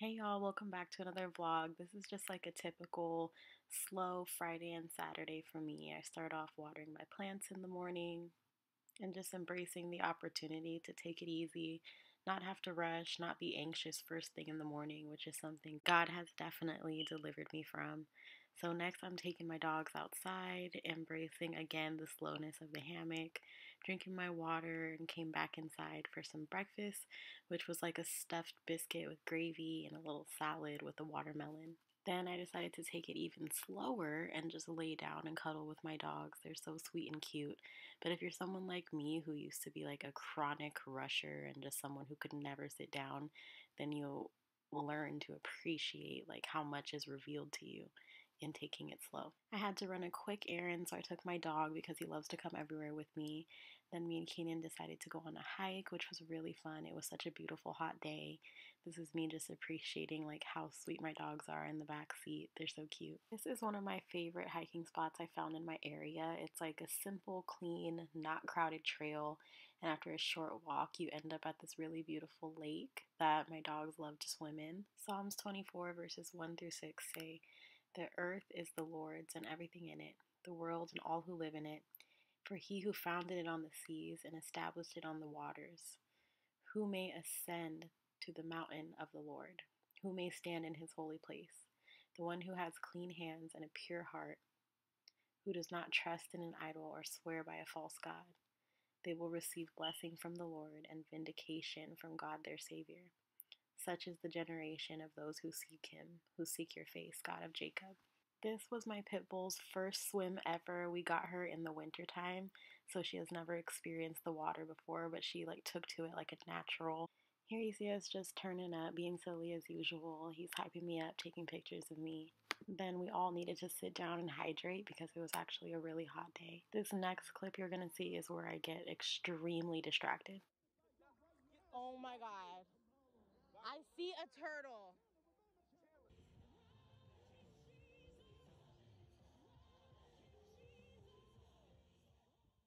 Hey y'all, welcome back to another vlog. This is just like a typical slow Friday and Saturday for me. I start off watering my plants in the morning and just embracing the opportunity to take it easy, not have to rush, not be anxious first thing in the morning, which is something God has definitely delivered me from. So next I'm taking my dogs outside, embracing again the slowness of the hammock, drinking my water, and came back inside for some breakfast, which was like a stuffed biscuit with gravy and a little salad with a watermelon. Then I decided to take it even slower and just lay down and cuddle with my dogs. They're so sweet and cute. But if you're someone like me who used to be like a chronic rusher and just someone who could never sit down, then you'll learn to appreciate like how much is revealed to you in taking it slow. I had to run a quick errand, so I took my dog because he loves to come everywhere with me. Then me and Keenan decided to go on a hike, which was really fun. It was such a beautiful hot day. This is me just appreciating like how sweet my dogs are in the back seat. They're so cute. This is one of my favorite hiking spots I found in my area. It's like a simple, clean, not crowded trail, and after a short walk you end up at this really beautiful lake that my dogs love to swim in. Psalms 24 verses 1 through 6 say, "The earth is the Lord's and everything in it, the world and all who live in it. For he who founded it on the seas and established it on the waters. Who may ascend to the mountain of the Lord? Who may stand in his holy place? The one who has clean hands and a pure heart, who does not trust in an idol or swear by a false god. They will receive blessing from the Lord and vindication from God their Savior. Such is the generation of those who seek him, who seek your face, God of Jacob." This was my pit bull's first swim ever. We got her in the winter time, so she has never experienced the water before, but she like took to it like a natural. Here you see us just turning up, being silly as usual. He's hyping me up, taking pictures of me. Then we all needed to sit down and hydrate because it was actually a really hot day. This next clip you're gonna see is where I get extremely distracted. Oh my god. I see a turtle.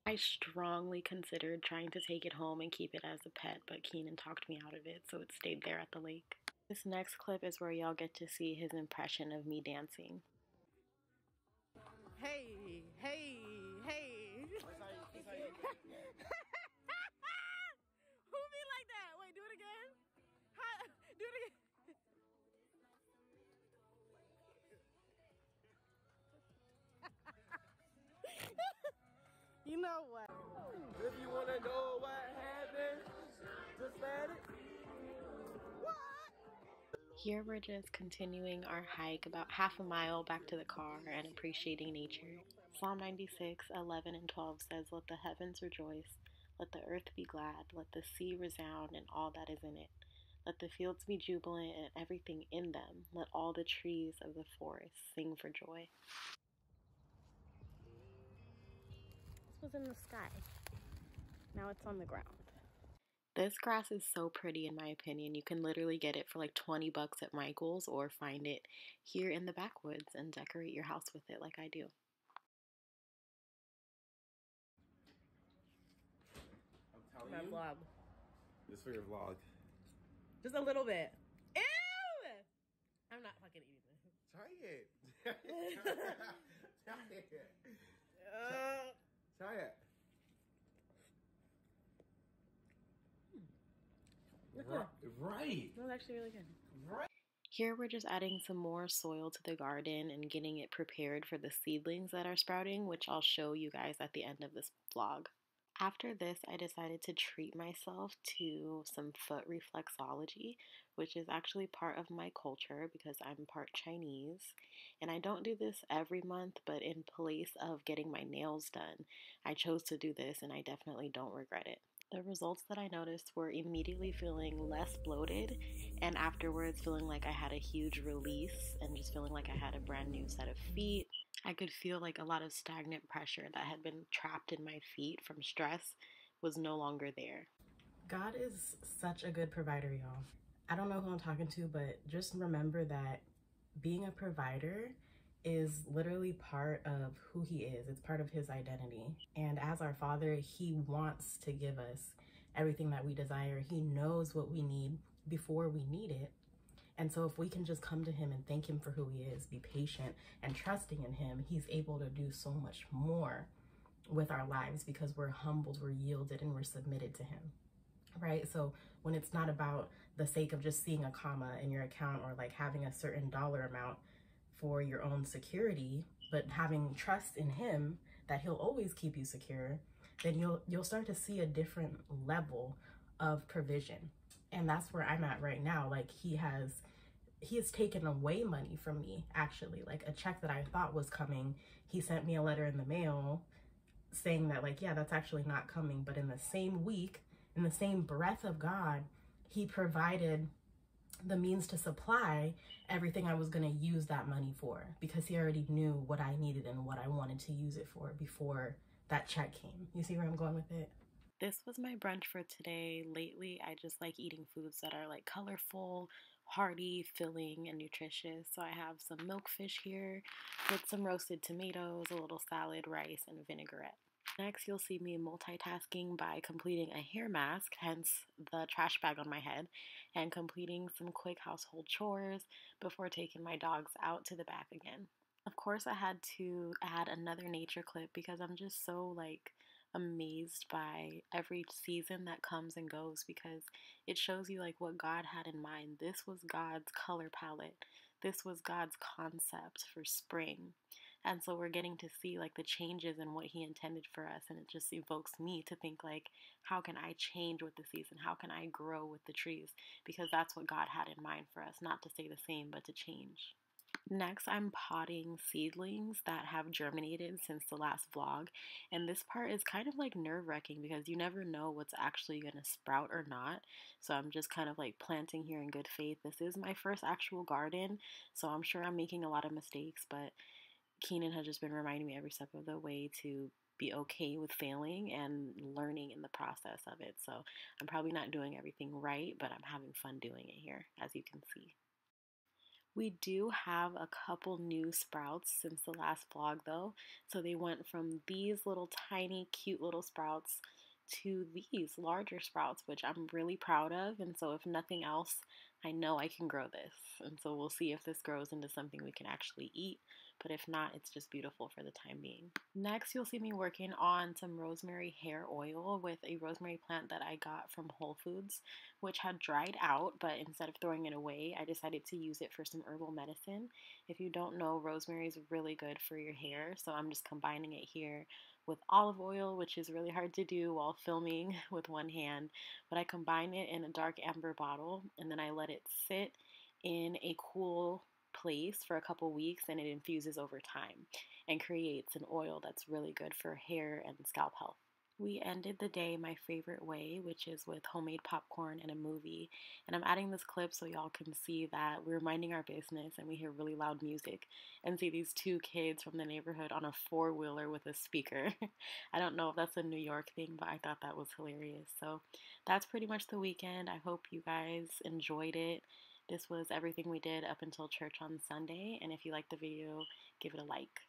I strongly considered trying to take it home and keep it as a pet, but Keenan talked me out of it, so it stayed there at the lake. This next clip is where y'all get to see his impression of me dancing. Hey, hey, hey. Who be like that? Wait, do it again. Do it again. You know what? If you wanna know what happened, just let it. Here we're just continuing our hike about half a mile back to the car and appreciating nature. Psalm 96:11 and 12 says, "Let the heavens rejoice, let the earth be glad, let the sea resound and all that is in it. Let the fields be jubilant and everything in them. Let all the trees of the forest sing for joy." This was in the sky. Now it's on the ground. This grass is so pretty in my opinion. You can literally get it for like 20 bucks at Michael's or find it here in the backwoods and decorate your house with it like I do. I'm telling My you. vlog. Just for your vlog. Just a little bit. Ew! I'm not fucking eating this. Try it. Try it. Try it. Right. That was actually really good. Right. Here we're just adding some more soil to the garden and getting it prepared for the seedlings that are sprouting, which I'll show you guys at the end of this vlog. After this, I decided to treat myself to some foot reflexology, which is actually part of my culture because I'm part Chinese. And I don't do this every month, but in place of getting my nails done, I chose to do this and I definitely don't regret it. The results that I noticed were immediately feeling less bloated and afterwards feeling like I had a huge release and just feeling like I had a brand new set of feet. I could feel like a lot of stagnant pressure that had been trapped in my feet from stress was no longer there. God is such a good provider, y'all. I don't know who I'm talking to, but just remember that being a provider is literally part of who he is. It's part of his identity. And as our Father, he wants to give us everything that we desire. He knows what we need before we need it. And so if we can just come to him and thank him for who he is, be patient and trusting in him, he's able to do so much more with our lives because we're humbled, we're yielded, and we're submitted to him, right? So when it's not about the sake of just seeing a comma in your account or like having a certain dollar amount for your own security, but having trust in him that he'll always keep you secure, then you'll start to see a different level of provision. And that's where I'm at right now. Like he has taken away money from me, actually. Like a check that I thought was coming, he sent me a letter in the mail saying that, like, yeah, that's actually not coming. But in the same week, in the same breath of God, he provided the means to supply everything I was going to use that money for, because he already knew what I needed and what I wanted to use it for before that check came. You see where I'm going with it? This was my brunch for today. Lately, I just like eating foods that are like colorful, hearty, filling, and nutritious. So I have some milk fish here with some roasted tomatoes, a little salad, rice, and vinaigrette. Next, you'll see me multitasking by completing a hair mask, hence the trash bag on my head, and completing some quick household chores before taking my dogs out to the back again. Of course, I had to add another nature clip because I'm just so like amazed by every season that comes and goes, because it shows you like what God had in mind. This was God's color palette. This was God's concept for spring. And so we're getting to see like the changes in what he intended for us, and it just evokes me to think like, how can I change with the season? How can I grow with the trees? Because that's what God had in mind for us, not to stay the same but to change. Next, I'm potting seedlings that have germinated since the last vlog. And this part is kind of like nerve-wracking because you never know what's actually going to sprout or not. So I'm just kind of like planting here in good faith. This is my first actual garden, so I'm sure I'm making a lot of mistakes, but Keenan has just been reminding me every step of the way to be okay with failing and learning in the process of it. So I'm probably not doing everything right, but I'm having fun doing it here, as you can see. We do have a couple new sprouts since the last vlog though. So they went from these little tiny cute little sprouts to these larger sprouts, which I'm really proud of. And so if nothing else, I know I can grow this. And so we'll see if this grows into something we can actually eat. But if not, it's just beautiful for the time being. Next, you'll see me working on some rosemary hair oil with a rosemary plant that I got from Whole Foods, which had dried out, but instead of throwing it away, I decided to use it for some herbal medicine. If you don't know, rosemary is really good for your hair, so I'm just combining it here with olive oil, which is really hard to do while filming with one hand, but I combine it in a dark amber bottle, and then I let it sit in a cool place for a couple weeks, and it infuses over time and creates an oil that's really good for hair and scalp health. We ended the day my favorite way, which is with homemade popcorn and a movie. And I'm adding this clip so y'all can see that we're minding our business and we hear really loud music and see these two kids from the neighborhood on a four-wheeler with a speaker. I don't know if that's a New York thing, but I thought that was hilarious. So that's pretty much the weekend. I hope you guys enjoyed it. This was everything we did up until church on Sunday. And if you liked the video, give it a like.